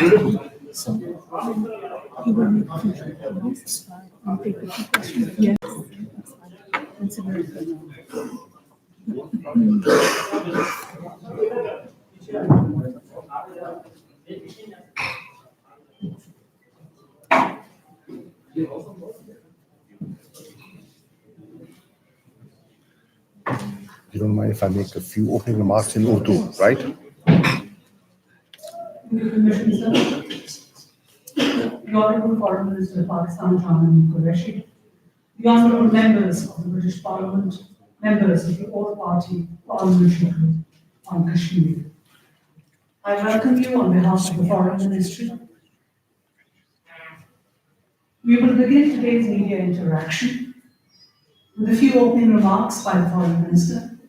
So you will make a few comments and take a few questions. Yes, that's fine. Consider it for now. You don't mind if I make a few opening remarks in Urdu, right? The Honourable Foreign Minister of Pakistan, Shah Mahmood Qureshi, the Honourable Members of the British Parliament, members of the All-Party Parliamentary Group on Kashmir. I welcome you on behalf of the Foreign Ministry. We will begin today's media interaction with a few opening remarks by the Foreign Minister,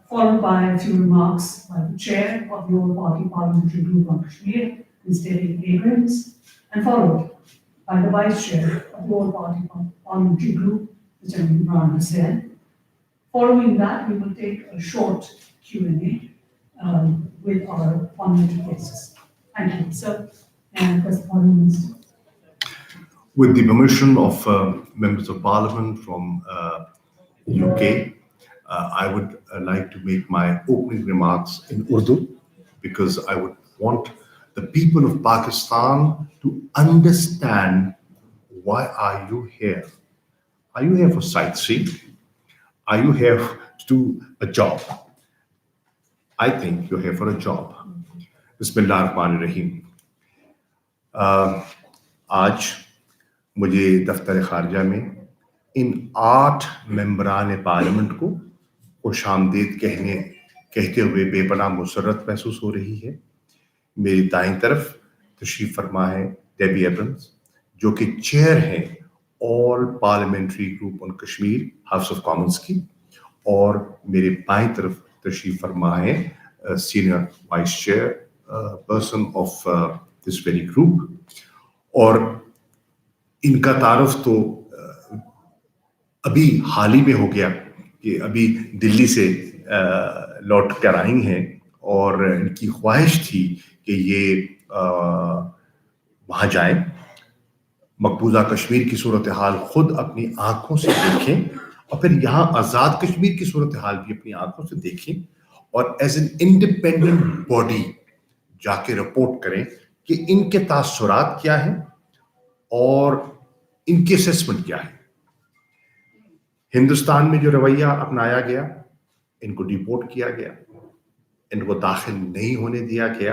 followed by a few remarks by the Chair of the All-Party Parliamentary Group on Kashmir, Ms. Devi Abrams, and followed by the Vice Chair of the All-Party Parliamentary Group, Mr. Imran Hussain. Following that, we will take a short Q&A with our parliamentary guests. Thank you. So, and the Foreign Minister. With the permission of members of Parliament from UK, I would like to make my opening remarks in Urdu because I would want the people of Pakistan to understand why are you here. Are you here for sightseeing? Are you here to do a job? I think you're here for a job. Bismillahirrahmanirrahim. आज मुझे दफ्तर खारजा में इन 8 मेंबरान parliament को खुशामदीद कहते हुए बेपनाह मुसर्रत महसूस हो रही है। मेरी दाईं तरफ तशरीफ फरमा है डेबी एब्रम्स, जो कि चेयर हैं all parliamentary group on Kashmir house of Commons की, और मेरे बाईं तरफ तशरीफ फरमा है senior vice chair person of this very group. और इनका तारुफ तो अभी हाल ही में हो गया कि अभी दिल्ली से लौट कर आई हैं और इनकी ख्वाहिश थी कि ये वहाँ जाएं, मकबूजा कश्मीर की सूरत हाल खुद अपनी आंखों से देखें और फिर यहाँ आज़ाद कश्मीर की सूरत हाल भी अपनी आंखों से देखें और एज एन इंडिपेंडेंट बॉडी जाके रिपोर्ट करें कि इनके तासुरात क्या हैं और इनकी असेसमेंट क्या है। हिंदुस्तान में जो रवैया अपनाया गया, इनको डिपोर्ट किया गया, इनको दाखिल नहीं होने दिया गया,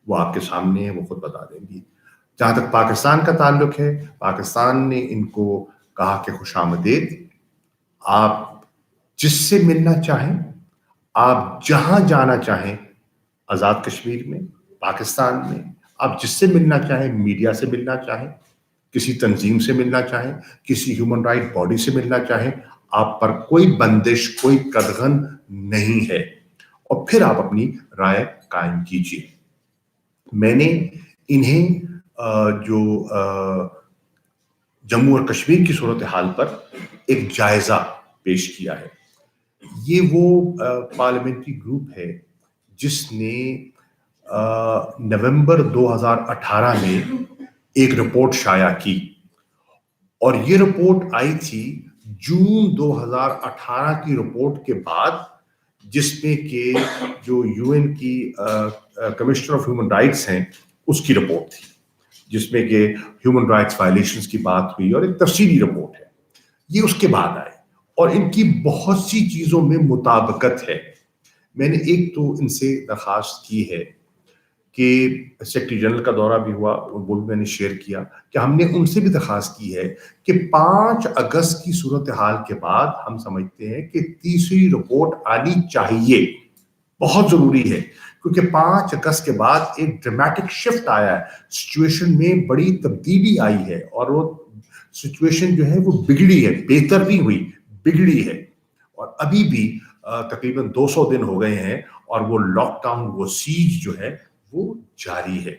वो आपके सामने है, वो खुद बता देंगी। जहां तक पाकिस्तान का ताल्लुक है, पाकिस्तान ने इनको कहा कि खुशामदीद, आप जिससे मिलना चाहें, आप जहां जाना चाहें, आज़ाद कश्मीर में, पाकिस्तान में, आप जिससे मिलना चाहें, मीडिया से मिलना चाहें, किसी तंजीम से मिलना चाहें, किसी ह्यूमन राइट बॉडी से मिलना चाहें, आप पर कोई बंदिश, कोई कदगन नहीं है और फिर आप अपनी राय कायम कीजिए। मैंने इन्हें जो जम्मू और कश्मीर की सूरत हाल पर एक जायजा पेश किया है। ये वो पार्लियामेंट्री ग्रुप है जिसने नवंबर 2018 में एक रिपोर्ट शाया की और ये रिपोर्ट आई थी जून 2018 की रिपोर्ट के बाद, जिसमें के जो यूएन की कमिश्नर ऑफ ह्यूमन राइट्स हैं उसकी रिपोर्ट थी, जिसमें के ह्यूमन राइट्स वायलेशंस की बात हुई और एक तफसीली रिपोर्ट है। ये उसके बाद आए और इनकी बहुत सी चीज़ों में मुताबिकत है। मैंने एक तो इनसे दरख्वास्त की है कि सेक्रेटरी जनरल का दौरा भी हुआ और वो भी मैंने शेयर किया कि हमने उनसे भी दरख्वास्त की है कि 5 अगस्त की सूरत हाल के बाद हम समझते हैं कि तीसरी रिपोर्ट आनी चाहिए, बहुत ज़रूरी है, क्योंकि 5 अगस्त के बाद एक ड्रामेटिक शिफ्ट आया है, सिचुएशन में बड़ी तब्दीली आई है और वो सिचुएशन जो है वो बिगड़ी है, बेहतर नहीं हुई, बिगड़ी है। और अभी भी तकरीबन 200 दिन हो गए हैं और वो लॉकडाउन, वो सीज जो है वो जारी है।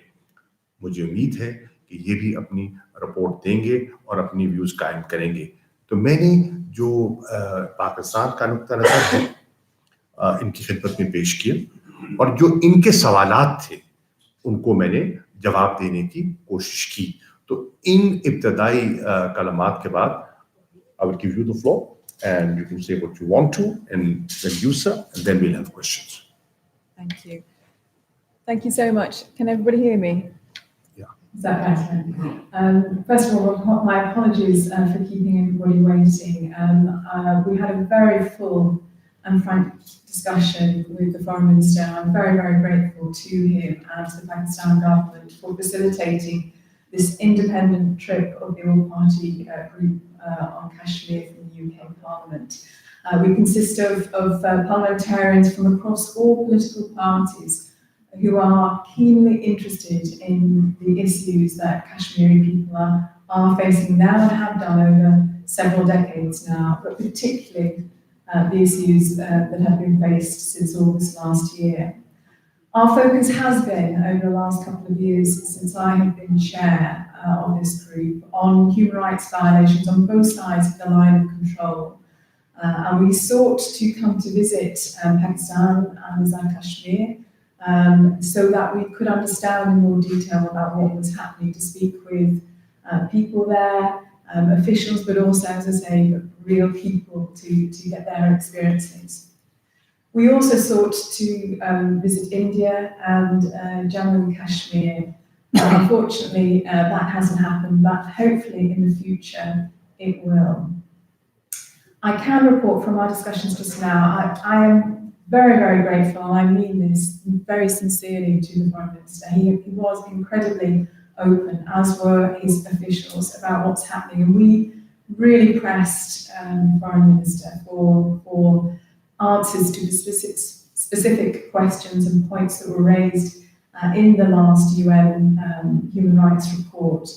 मुझे उम्मीद है कि ये भी अपनी रिपोर्ट देंगे और अपनी व्यूज कायम करेंगे। तो मैंने जो पाकिस्तान का नुक्ता नज़र है इनकी खिदमत में पेश किया और जो इनके सवालात थे उनको मैंने जवाब देने की कोशिश की। तो इन इब्तदाई कलमात के बाद I will give you the floor and you can say what you want to, and then you, sir, and then we'll have questions. Thank you. Thank you so much. Can everybody hear me? Yeah. Is that better? First of all, my apologies for keeping everybody waiting. We had a very full and frank discussion with the Foreign Minister. I'm very, very grateful to him and to the Pakistan government for facilitating this independent trip of the all-party group on Kashmir from the UK Parliament. We consist of parliamentarians from across all political parties who are keenly interested in the issues that Kashmiri people are facing now and have done over several decades now, but particularly the issues that have been faced since August last year. Our focus has been, over the last couple of years, since I have been chair of this group, on human rights violations on both sides of the line of control. And we sought to come to visit Pakistan and Kashmir so that we could understand in more detail about what was happening, to speak with people there, officials, but also, as I say, real people to get their experiences. We also sought to visit India and Jammu and Kashmir. Unfortunately, that hasn't happened, but hopefully in the future it will. I can report from our discussions just now, I am very, very grateful, and I mean this very sincerely, to the Foreign Minister. He was incredibly open, as were his officials, about what's happening, and we really pressed the Foreign Minister for answers to the specific questions and points that were raised in the last UN human rights report.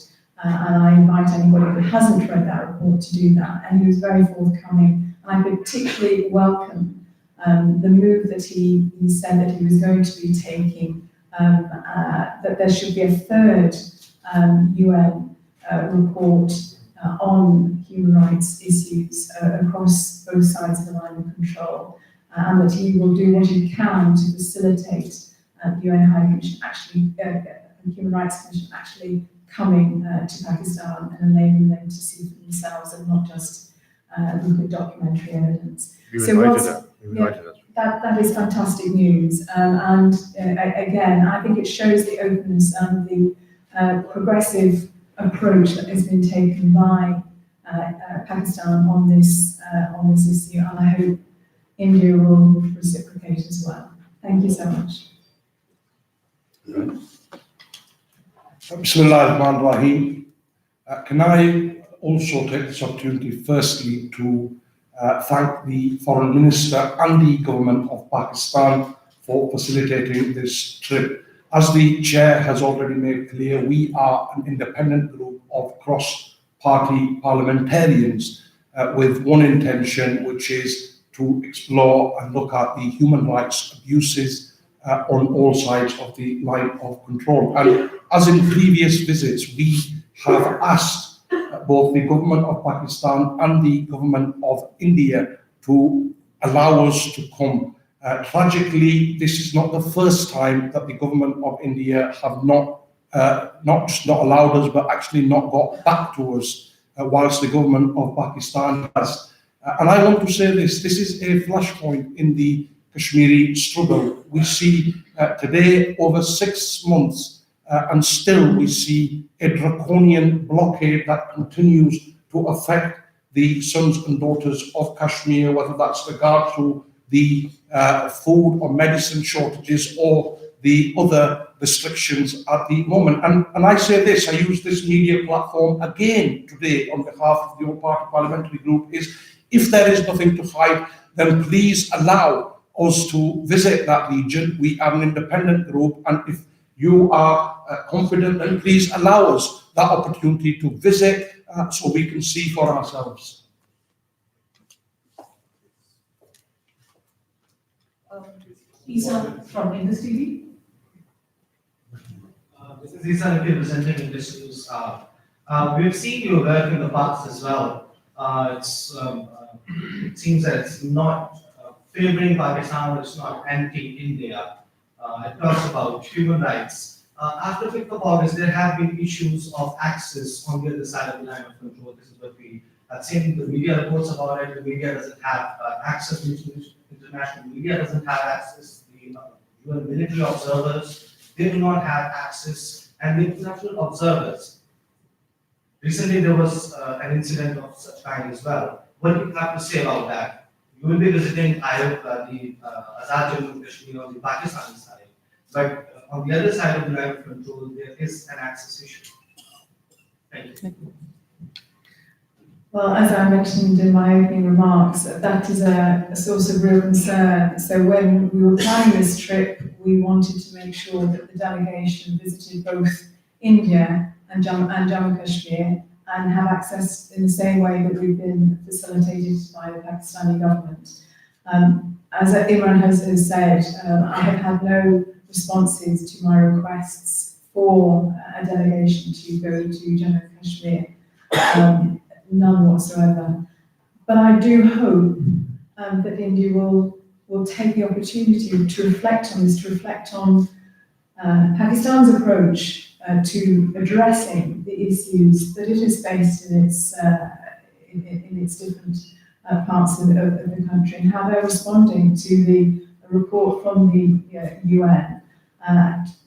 And I invite anybody who hasn't read that report to do that. And he was very forthcoming. And I particularly welcome the move that he said that he was going to be taking, that there should be a third UN report on human rights issues across both sides of the line of control, and that he will do what he can to facilitate the UN High Commission Human Rights Commission actually coming to Pakistan and enabling them to see for themselves and not just look at documentary evidence. That is fantastic news, and again, I think it shows the openness and the progressive approach that has been taken by Pakistan on this issue, and I hope India will reciprocate as well. Thank you so much. Bismillah ar-Rahman ar-Rahim. Can I also take this opportunity firstly to thank the Foreign Minister and the Government of Pakistan for facilitating this trip. As the Chair has already made clear, we are an independent group of cross-party parliamentarians with one intention, which is to explore and look at the human rights abuses on all sides of the line of control. And as in previous visits, we have asked both the government of Pakistan and the government of India to allow us to come. Tragically, this is not the first time that the government of India have not just not allowed us, but actually not got back to us, whilst the government of Pakistan has. And I want to say this is a flashpoint in the Kashmiri struggle. We see today over 6 months, and still we see a draconian blockade that continues to affect the sons and daughters of Kashmir, whether that's regard to the food or medicine shortages or the other restrictions at the moment. And I say this, I use this media platform again today on behalf of the all-party parliamentary group, is if there is nothing to hide, then please allow us to visit that region. We are an independent group, and if you are confident, then please allow us that opportunity to visit so we can see for ourselves. Isa from Indus TV. This is Isa representing Indus News. We've seen your work in the past as well. It seems that it's not favoring Pakistan, it's not anti-India. It talks about human rights. after 5th of August, there have been issues of access on the other side of the line of control. This is what we have seen. The media reports about it. The media doesn't have access. International media doesn't have access. The UN military observers, they do not have access. And the international observers. Recently, there was an incident of such kind as well. What do you have to say about that? You will be visiting the Azad Jammu and Kashmir on the Pakistani side, but on the other side of the line of control, there is an access issue. Thank you. Well, as I mentioned in my opening remarks, that is a source of real concern. So when we were planning this trip, we wanted to make sure that the delegation visited both India and Jammu Kashmir and have access in the same way that we've been facilitated by the Pakistani government. As Imran has said, I have had no responses to my requests for a delegation to go to Jammu Kashmir. None whatsoever. But I do hope that India will take the opportunity to reflect on this, to reflect on Pakistan's approach to addressing the issues that it has faced in its different parts of the country, and how they're responding to the report from the UN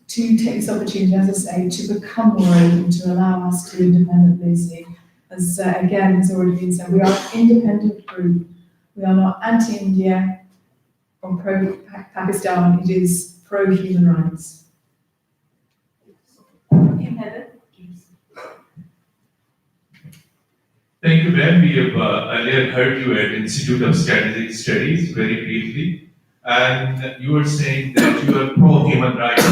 to take this opportunity, as I say, to become more open, to allow us to independently see. As again has already been said, we are an independent group. We are not anti-India or pro-Pakistan. It is pro-human rights. Thank you, Ben. We have earlier heard you at Institute of Strategic Studies very briefly, and you were saying that you are pro-human rights.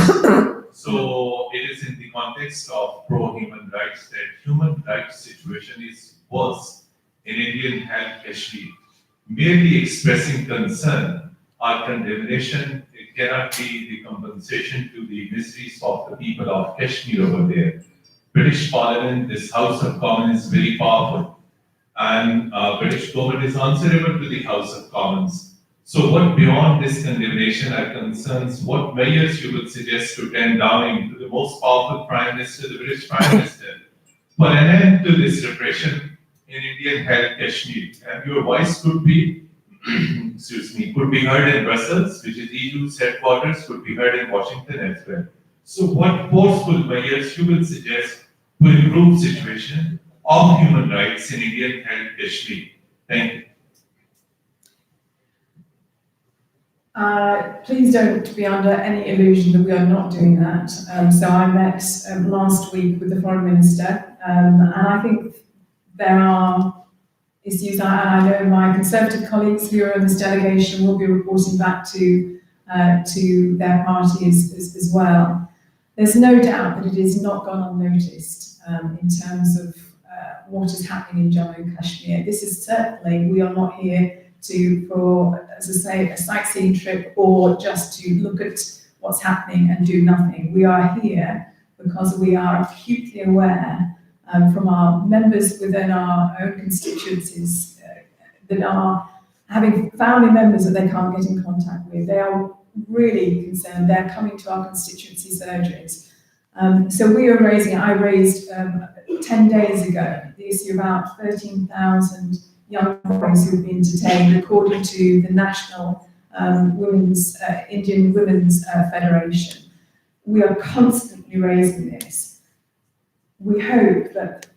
So it is in the context of pro-human rights that human rights situation is worse in Indian held Kashmir. Merely expressing concern or condemnation, it cannot be the compensation to the miseries of the people of Kashmir over there. British Parliament, this House of Commons is very powerful, and British government is answerable to the House of Commons. So what beyond this condemnation are concerns, what measures you would suggest to tend down to the most powerful Prime Minister, the British Prime Minister, for an end to this repression in Indian held Kashmir? And your voice could be, could be heard in Brussels, which is EU's headquarters, could be heard in Washington as well. So what forceful measures you will suggest to improve situation of human rights in Indian held Kashmir? Thank you. Please don't be under any illusion that we are not doing that. So I met last week with the Foreign Minister, and I think there are issues, and I know my Conservative colleagues who are in this delegation will be reporting back to their parties as well. There's no doubt that it is not gone unnoticed in terms of what is happening in Jammu and Kashmir. This is certainly, we are not here for, as I say, a sightseeing trip or just to look at what's happening and do nothing. We are here because we are acutely aware from our members within our own constituencies that are having family members that they can't get in contact with. They are really concerned. They're coming to our constituency surgeries. So we are raising, I raised 10 days ago, the issue about 13,000 young boys who have been detained, according to the National Indian Women's Federation. We are constantly raising this. We hope that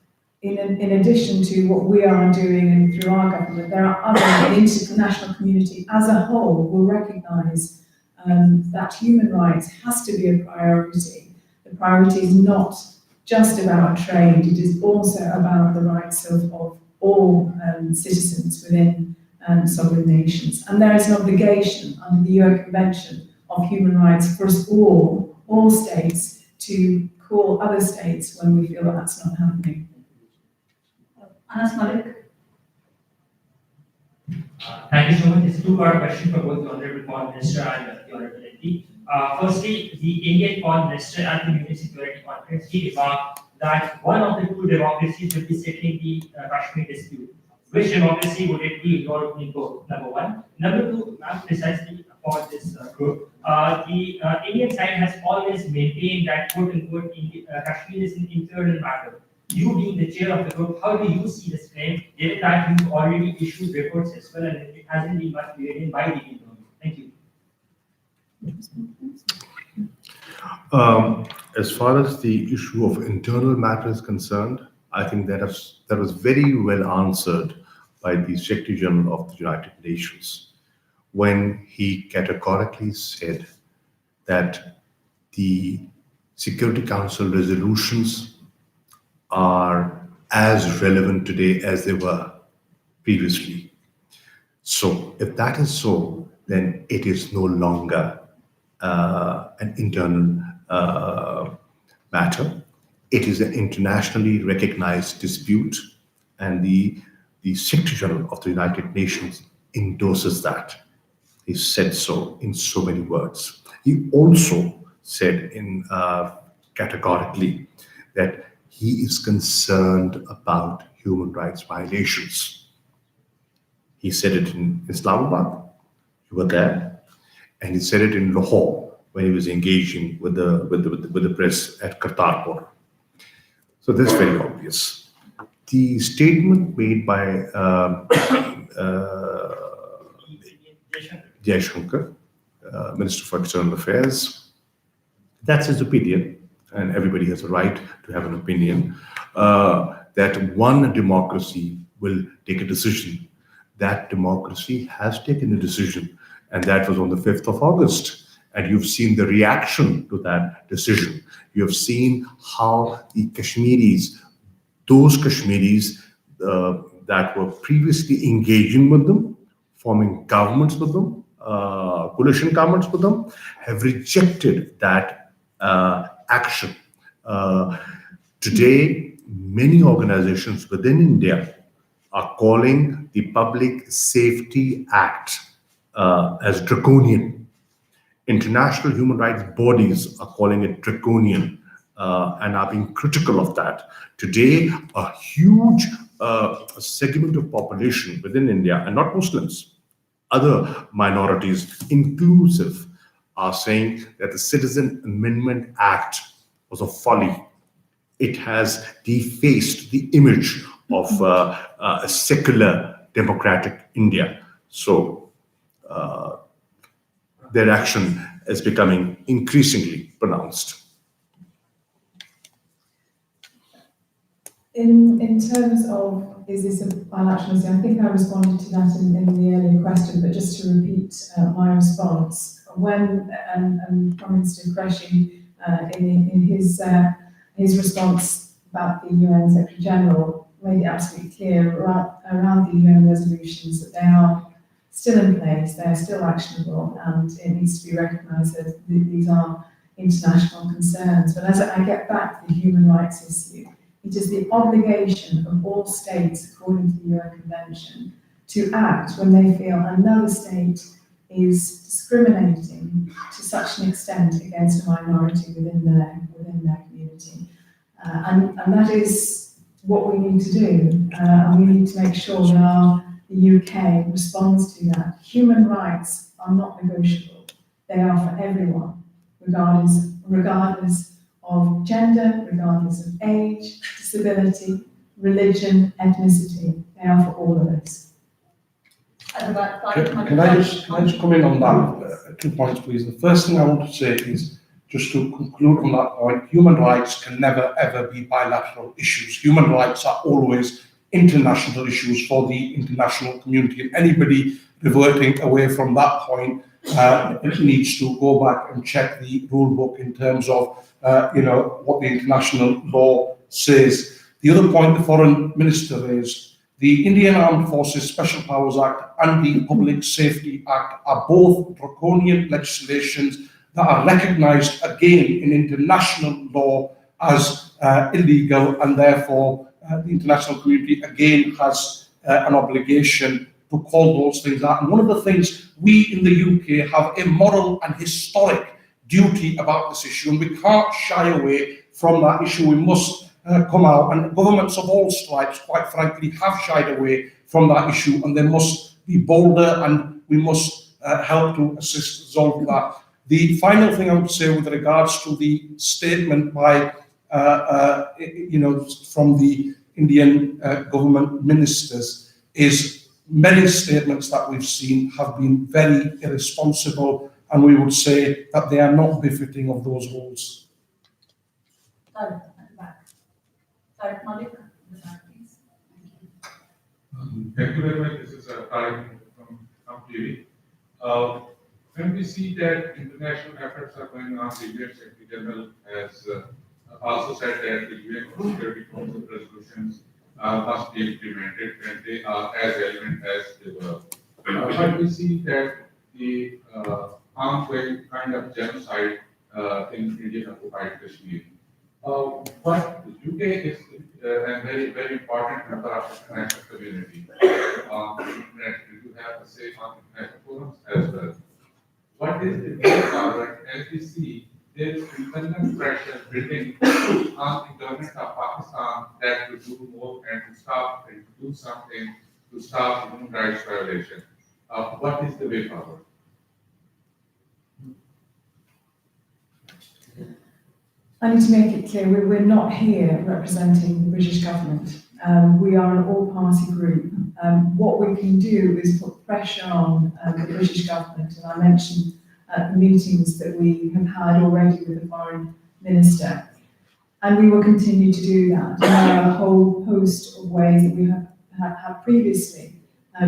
in addition to what we are doing and through our government, there are other, the international community as a whole will recognise that human rights has to be a priority. The priority is not just about trade, it is also about the rights of all citizens within sovereign nations. And there is an obligation under the UN Convention of Human Rights for us all states, to call other states when we feel that that's not happening. Anas Malik. Thank you so much. It's a two-part question for both the Honorable Foreign Minister and the Honorable MP. Firstly, the Indian Foreign Minister at the Union Security Conference, he remarked that one of the two democracies will be settling the Kashmir dispute. Which democracy would it be in your opinion? Number one. Number two, ma'am, precisely, for this group. The Indian side has always maintained that quote unquote Kashmir is an internal matter. You being the chair of the group, how do you see this claim, given that you've already issued reports as well and it hasn't been much weighed in by the Indian government? Thank you. As far as the issue of internal matter is concerned, I think that was very well answered by the Secretary General of the United Nations when he categorically said that the Security Council resolutions are as relevant today as they were previously. So if that is so, then it is no longer an internal matter. It is an internationally recognized dispute, and the Secretary General of the United Nations endorses that. He said so in so many words. He also said categorically that he is concerned about human rights violations. He said it in Islamabad, you were there, and he said it in Lahore when he was engaging with the press at Kartarpur. So that's very obvious. The statement made by Jaishankar, Minister for External Affairs, that's his opinion, and everybody has a right to have an opinion, that one democracy will take a decision. That democracy has taken a decision, and that was on the 5th of August. And you've seen the reaction to that decision. You have seen how the Kashmiris, those Kashmiris that were previously engaging with them, forming governments with them, coalition governments with them, have rejected that action. Today, many organizations within India are calling the Public Safety Act as draconian. International human rights bodies are calling it draconian and are being critical of that. Today, a huge segment of population within India, and not Muslims, other minorities inclusive, are saying that the Citizen Amendment Act was a folly. It has defaced the image of a secular democratic India. So their action is becoming increasingly pronounced. In terms of, is this a bilateral issue? I think I responded to that in the earlier question, but just to repeat my response. When Prime Minister Qureshi, in his response about the UN Secretary General, made it absolutely clear around the UN resolutions that they are still in place, they are still actionable, and it needs to be recognised that these are international concerns. But as I get back to the human rights issue, it is the obligation of all states, according to the UN Convention, to act when they feel another state is discriminating to such an extent against a minority within their community. And that is what we need to do. And we need to make sure that the UK responds to that. Human rights are not negotiable. They are for everyone, regardless of gender, regardless of age, disability, religion, ethnicity. They are for all of us. Can I just come in on that? 2 points, please. The first thing I want to say is, just to conclude on that point, human rights can never ever be bilateral issues. Human rights are always international issues for the international community, and anybody reverting away from that point needs to go back and check the rule book in terms of what the international law says. The other point the foreign minister raised, the Indian Armed Forces Special Powers Act and the Public Safety Act are both draconian legislations that are recognized again in international law as illegal, and therefore the international community again has an obligation to call those things out. And one of the things we in the UK have a moral and historic duty about this issue, and we can't shy away from that issue. We must come out, and governments of all stripes, quite frankly, have shied away from that issue, and they must be bolder, and we must help to assist resolve that. The final thing I would say with regards to the statement by, from the Indian government ministers is many statements that we've seen have been very irresponsible, and we would say that they are not befitting of those roles. Thank you very much. This is Tarek from TV. When we see that international efforts are going on, the UN Secretary General has also said that the UN Security Council resolutions must be implemented, and they are as relevant as they were. But we see that the ongoing kind of genocide in Indian occupied Kashmir. But the UK is a very, very important member of the international community. You have to say on international forums as well. What is the way forward as we see there is internal pressure building on the government of Pakistan that to do more and to stop and to do something to stop human rights violation? What is the way forward? I need to make it clear, we're not here representing the British government. We are an all-party group. What we can do is put pressure on the British government, and I mentioned the meetings that we have had already with the Foreign Minister, and we will continue to do that. There are a whole host of ways that we have previously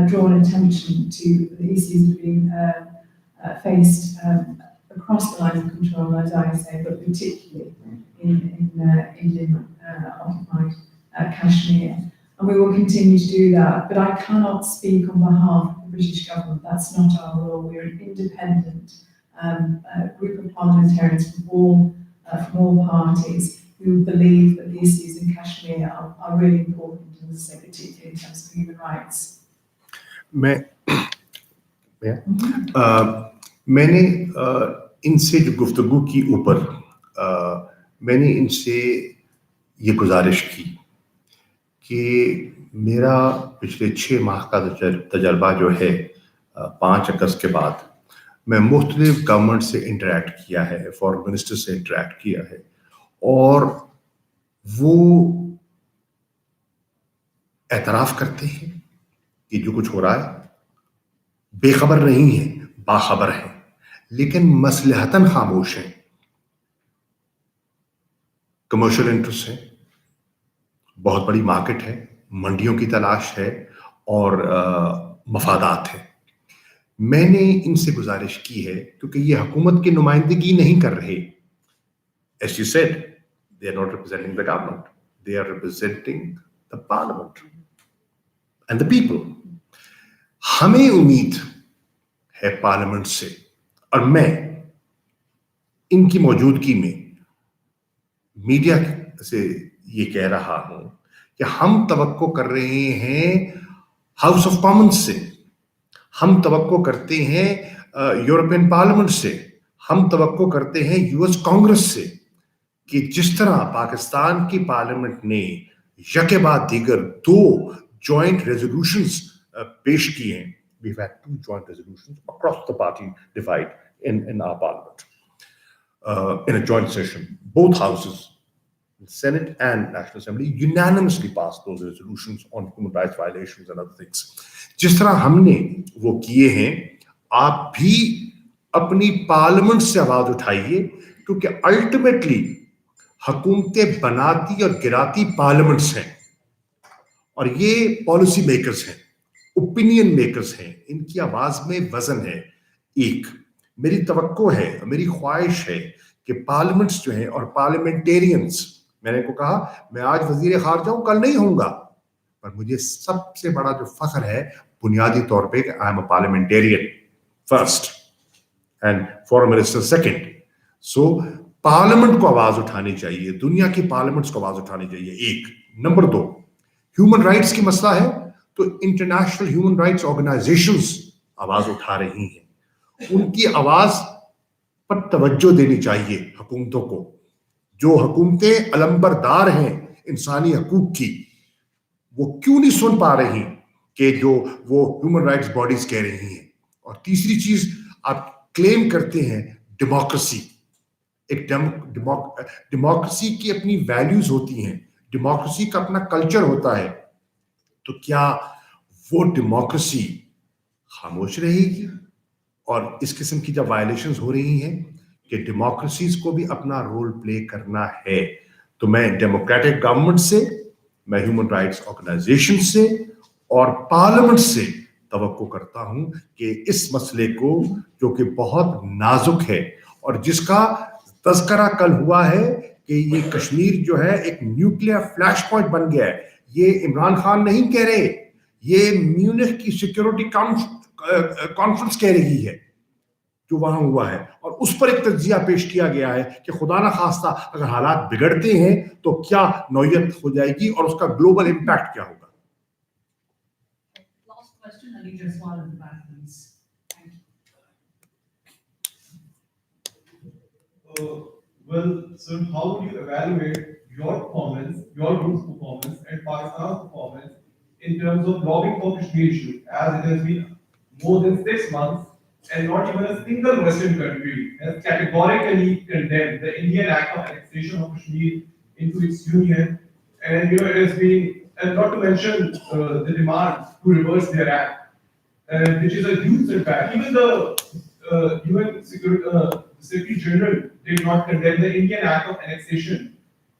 drawn attention to the issues that are being faced across the line of control, as I say, but particularly in Indian occupied Kashmir. And we will continue to do that. But I cannot speak on behalf of the British government. That's not our role. We're an independent group of parliamentarians from all parties who believe that the issues in Kashmir are really important, and as I say, particularly in terms of human rights. मैंने इनसे जो गुफ्तगू की ऊपर मैंने इनसे ये गुजारिश की कि मेरा पिछले 6 माह का तजर्बा जो है 5 अगस्त के बाद मैं मुख्तलिफ गवर्नमेंट से इंटरेक्ट किया है, फॉरेन मिनिस्टर से इंटरेक्ट किया है, और वो एतराफ़ करते हैं कि जो कुछ हो रहा है बेखबर नहीं है, बाखबर है, लेकिन मसलहतन खामोश हैं। कमर्शियल इंटरेस्ट है, बहुत बड़ी मार्केट है, मंडियों की तलाश है और मफादात है। मैंने इनसे गुजारिश की है क्योंकि ये हुकूमत की नुमाइंदगी नहीं कर रहे। As you said, they are not representing the government, they are representing the parliament and the people. हमें उम्मीद है पार्लियामेंट से, और मैं इनकी मौजूदगी में मीडिया से ये कह रहा हूं कि हम तवक्को कर रहे हैं हाउस ऑफ कॉमन्स से, हम तवक्को करते हैं यूरोपियन पार्लियामेंट से, हम तवक्को करते हैं यूएस कांग्रेस से कि जिस तरह पाकिस्तान की पार्लियामेंट ने यके बाद दीगर 2 जॉइंट रेजोल्यूशंस पेश किए हैं. We've had 2 joint resolutions across the party divide in our parliament in a joint session. Both houses, the Senate and National Assembly, unanimously passed those resolutions on human rights violations and other things. जिस तरह हमने वो किए हैं, आप भी अपनी parliament से आवाज उठाइए, क्योंकि अल्टीमेटली हुकूमतें बनाती और गिराती पार्लियामेंट्स हैं, और ये पॉलिसी मेकर्स हैं, ओपिनियन मेकर्स हैं, इनकी आवाज में वजन है. एक मेरी तवक्को है, मेरी ख्वाहिश है कि पार्लियामेंट्स जो हैं और पार्लियामेंटेरियंस, मैंने को कहा मैं आज वजीर खारजा हूं, कल नहीं होऊंगा, पर मुझे सबसे बड़ा जो फख्र है बुनियादी तौर पे कि I am a parliamentarian first and foreign minister second. So parliament को आवाज उठानी चाहिए, दुनिया की पार्लियामेंट्स को आवाज उठानी चाहिए. एक. नंबर 2, ह्यूमन राइट्स की मसला है तो इंटरनेशनल ह्यूमन राइट्स ऑर्गेनाइजेशंस आवाज उठा रही हैं, उनकी आवाज पर तवज्जो देनी चाहिए हुकूमतों को. जो हुकूमतें अलंबरदार हैं इंसानी हकूक की, वो क्यों नहीं सुन पा रही कि जो वो ह्यूमन राइट्स बॉडीज कह रही हैं, और तीसरी चीज आप क्लेम करते हैं डेमोक्रेसी। एक डेमोक्रेसी की अपनी वैल्यूज होती हैं, डेमोक्रेसी का अपना कल्चर होता है, तो क्या वो डेमोक्रेसी खामोश रहेगी? और इस किस्म की जब वायलेशंस हो रही हैं कि डेमोक्रेसीज को भी अपना रोल प्ले करना है, तो मैं डेमोक्रेटिक गवर्नमेंट से, मैं ह्यूमन राइट्स ऑर्गेनाइजेशन से और पार्लियामेंट से तवक्को करता हूं कि इस मसले को, जो कि बहुत नाजुक है और जिसका तज़किरा कल हुआ है कि ये कश्मीर जो है एक न्यूक्लियर फ्लैश पॉइंट बन गया है, ये इमरान खान नहीं कह रहे, ये म्यूनिख की सिक्योरिटी कॉन्फ्रेंस कह रही है जो वहां हुआ है, और उस पर एक तज्जिया पेश किया गया है कि खुदा ना खास्ता अगर हालात बिगड़ते हैं तो क्या नौयत हो जाएगी और उसका ग्लोबल इम्पैक्ट क्या होगा। Last question, Ali Jaswal in the back, please. Thank you. Well, sir, how do you evaluate your performance, your group's performance, and Pakistan's performance in terms of lobbying for Kashmir issue, as it has been more than 6 months, and not even a single Western country has categorically condemned the Indian act of annexation of Kashmir into its union, and it has been, and not to mention the demand to reverse their act, which is a huge setback. Even the UN Secretary General did not condemn the Indian act of annexation,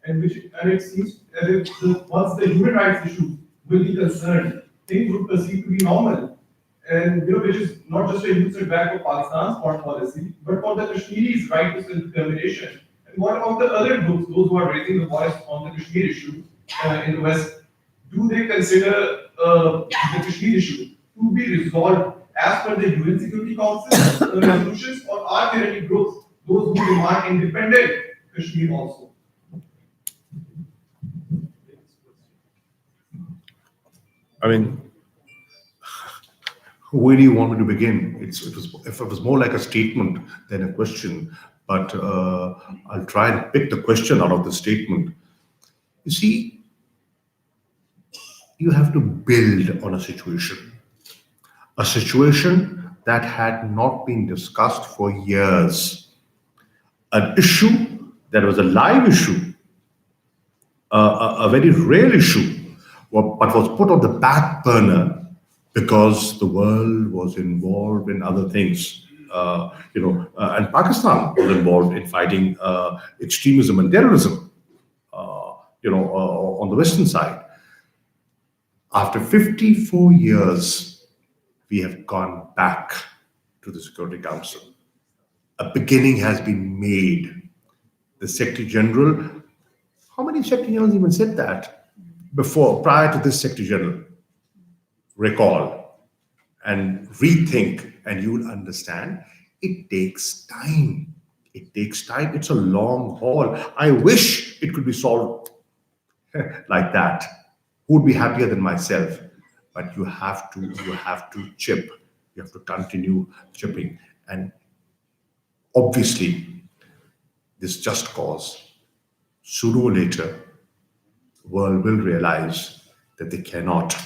and it seems as if once the human rights issue will be concerned, things would proceed to be normal. And which is not just a huge setback for Pakistan's foreign policy, but for the Kashmiris' right to self-determination. And what about the other groups, those who are raising the voice on the Kashmir issue in the West? Do they consider the Kashmir issue to be resolved as per the UN Security Council resolutions, or are there any groups, those who demand independent Kashmir also? I mean, where do you want me to begin? If it was more like a statement than a question, but I'll try and pick the question out of the statement. You see, you have to build on a situation that had not been discussed for years, an issue that was a live issue, a very real issue, but was put on the back burner because the world was involved in other things, and Pakistan was involved in fighting extremism and terrorism, on the Western side. After 54 years, we have gone back to the Security Council. A beginning has been made. The Secretary General, how many Secretary Generals even said that prior to this Secretary General? Recall and rethink, and you will understand it takes time. It takes time. It's a long haul. I wish it could be solved like that. Who would be happier than myself? But you have to chip. You have to continue chipping. And obviously, this just cause, sooner or later, the world will realize that they cannot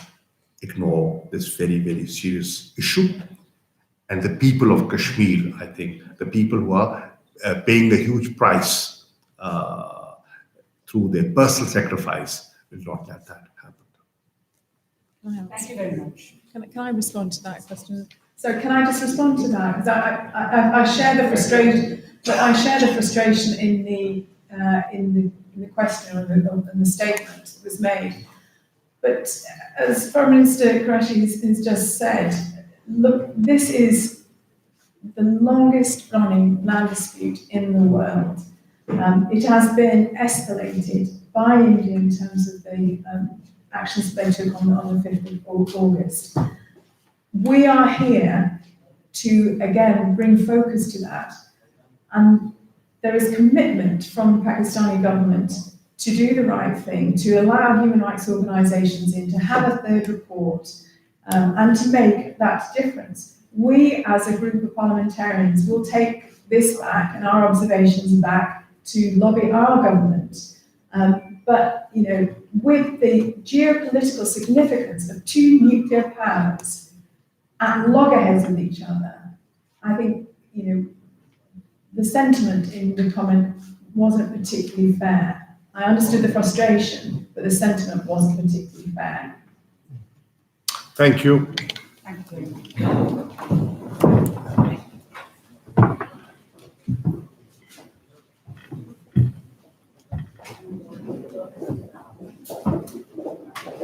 ignore this very, very serious issue. And the people of Kashmir, I think, the people who are paying a huge price through their personal sacrifice, will not let that happen. Thank you very much. Can I respond to that question? So can I just respond to that? Because I share the frustration. But I share the frustration in the question and the statement that was made. But as Foreign Minister Qureshi has just said, look, this is the longest running land dispute in the world. It has been escalated by India in terms of the actions they took on the 5th of August. We are here to, again, bring focus to that. And there is commitment from the Pakistani government to do the right thing, to allow human rights organisations in, to have a third report, and to make that difference. We, as a group of parliamentarians, will take this back and our observations back to lobby our government. But, with the geopolitical significance of two nuclear powers at loggerheads with each other. I think, the sentiment in the comment wasn't particularly fair. I understood the frustration, but the sentiment wasn't particularly fair. Thank you. Thank you.